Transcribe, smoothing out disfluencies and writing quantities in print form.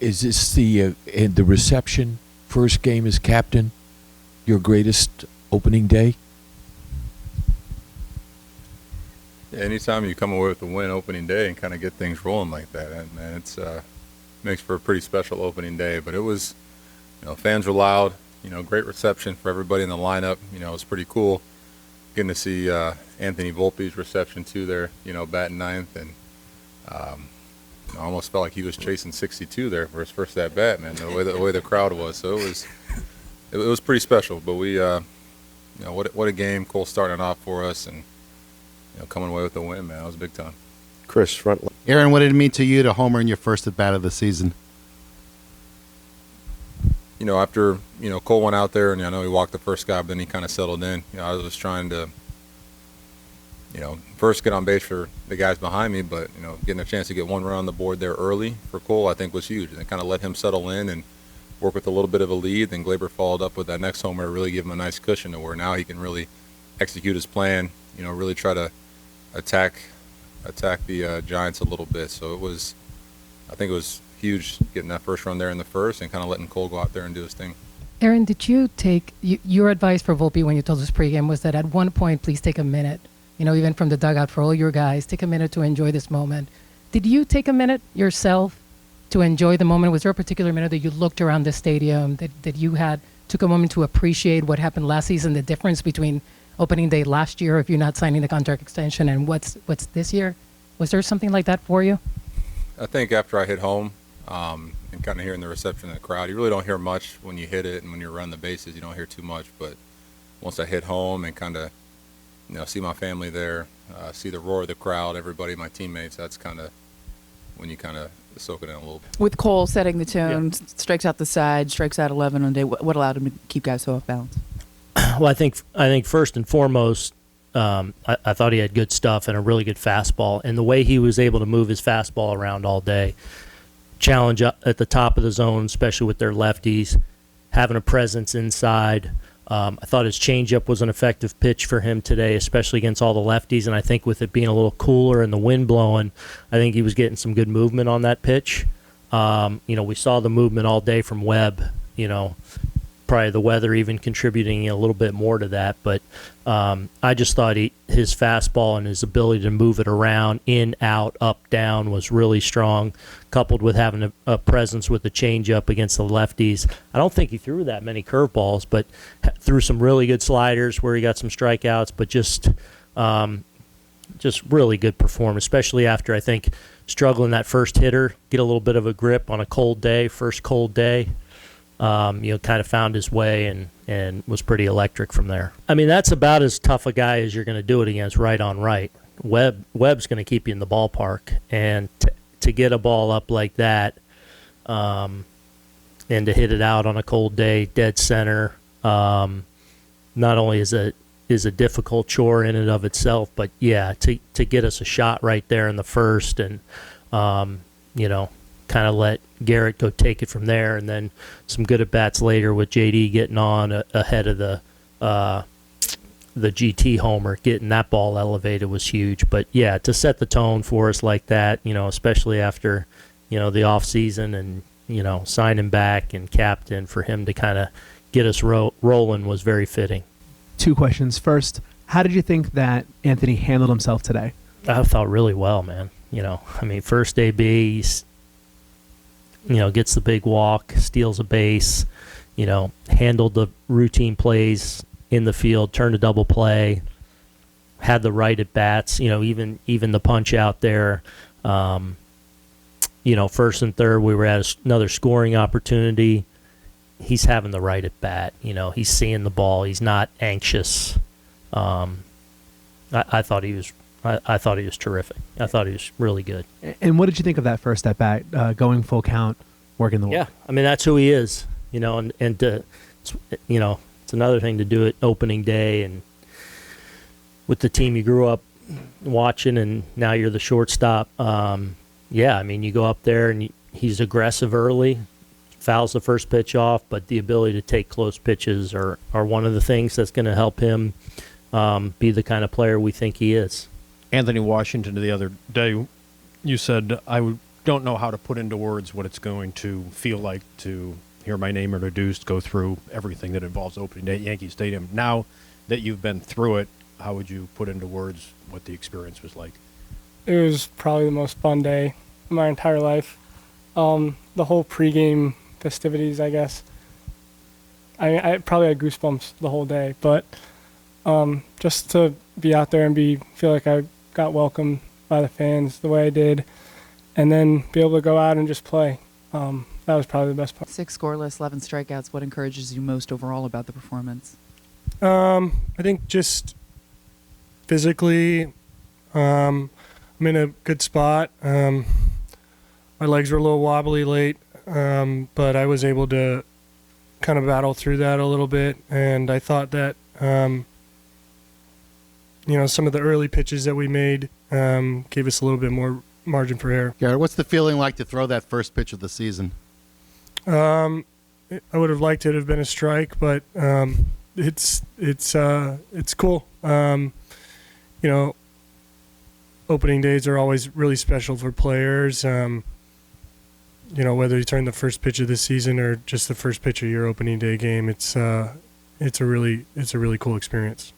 Is this the reception, first game as captain, your greatest opening day? Yeah, anytime you come away with a win opening day and kind of get things rolling like that, man, it's makes for a pretty special opening day. But it was, fans were loud, great reception for everybody in the lineup. It was pretty cool getting to see Anthony Volpe's reception too there, batting ninth, and I almost felt like he was chasing 62 there for his first at bat, man. The way the crowd was, so it was pretty special. But we, what a game! Cole starting off for us, and coming away with the win, man. It was big time. Chris, front line. Aaron, what did it mean to you to homer in your first at bat of the season? After Cole went out there, and I know he walked the first guy, but then he kind of settled in. I was just trying to first get on base for the guys behind me, but getting a chance to get one run on the board there early for Cole, I think was huge, and it kind of let him settle in and work with a little bit of a lead. Then Glaber followed up with that next homer, really give him a nice cushion to where now he can really execute his plan. Really try to attack the Giants a little bit. So I think it was huge getting that first run there in the first and kind of letting Cole go out there and do his thing. Aaron, did you take your advice for Volpe when you told us pregame was that at one point, please take a minute, even from the dugout for all your guys, take a minute to enjoy this moment. Did you take a minute yourself to enjoy the moment? Was there a particular minute that you looked around the stadium that you took a moment to appreciate what happened last season, the difference between opening day last year, if you're not signing the contract extension, and what's this year? Was there something like that for you? I think after I hit home and kind of hearing the reception of the crowd, you really don't hear much when you hit it, and when you run the bases, you don't hear too much. But once I hit home and kind of see my family there, see the roar of the crowd, everybody, my teammates, that's kind of when you kind of soak it in a little bit. With Cole setting the tone, strikes out the side, strikes out 11 on the day, what allowed him to keep guys so off balance? Well, I think first and foremost, I thought he had good stuff and a really good fastball. And the way he was able to move his fastball around all day, challenge up at the top of the zone, especially with their lefties, having a presence inside. I thought his changeup was an effective pitch for him today, especially against all the lefties. And I think with it being a little cooler and the wind blowing, I think he was getting some good movement on that pitch. We saw the movement all day from Webb, probably the weather even contributing a little bit more to that. But I just thought his fastball and his ability to move it around, in, out, up, down was really strong, coupled with having a presence with the changeup against the lefties. I don't think he threw that many curveballs, but threw some really good sliders where he got some strikeouts, but just really good performance, especially after, I think, struggling that first hitter, get a little bit of a grip on a cold day, first cold day. Kind of found his way and was pretty electric from there. I mean, that's about as tough a guy as you're going to do it against right on right. Webb's going to keep you in the ballpark, and to get a ball up like that and to hit it out on a cold day, dead center, not only is a difficult chore in and of itself, but, to get us a shot right there in the first and, kind of let Gerrit go take it from there, and then some good at-bats later with JD getting on ahead of the GT homer, getting that ball elevated was huge. But, to set the tone for us like that, especially after, the off-season and, signing back and captain, for him to kind of get us rolling was very fitting. Two questions. First, how did you think that Anthony handled himself today? I thought really well, man. First AB, he's gets the big walk, steals a base, handled the routine plays in the field, turned a double play, had the right at bats, even the punch out there. First and third, we were at another scoring opportunity. He's having the right at bat. He's seeing the ball. He's not anxious. I thought he was. I thought he was terrific. I thought he was really good. And what did you think of that first at bat, going full count, working the wall? Yeah, that's who he is. And to, it's another thing to do it opening day and with the team you grew up watching, and now you're the shortstop. You go up there and he's aggressive early, fouls the first pitch off, but the ability to take close pitches are one of the things that's going to help him be the kind of player we think he is. Anthony Washington the other day, you said, I don't know how to put into words what it's going to feel like to hear my name introduced, go through everything that involves opening day at Yankee Stadium. Now that you've been through it, how would you put into words what the experience was like? It was probably the most fun day of my entire life. The whole pregame festivities, I guess. I probably had goosebumps the whole day, but just to be out there and feel like I got welcomed by the fans the way I did, and then be able to go out and just play. That was probably the best part. 6 scoreless, 11 strikeouts. What encourages you most overall about the performance? I think just physically, I'm in a good spot. My legs were a little wobbly late, but I was able to kind of battle through that a little bit, and I thought that some of the early pitches that we made gave us a little bit more margin for error. Garrett, what's the feeling like to throw that first pitch of the season? I would have liked it to have been a strike, but it's cool. Opening days are always really special for players. Whether you turn the first pitch of the season or just the first pitch of your opening day game, it's a really cool experience.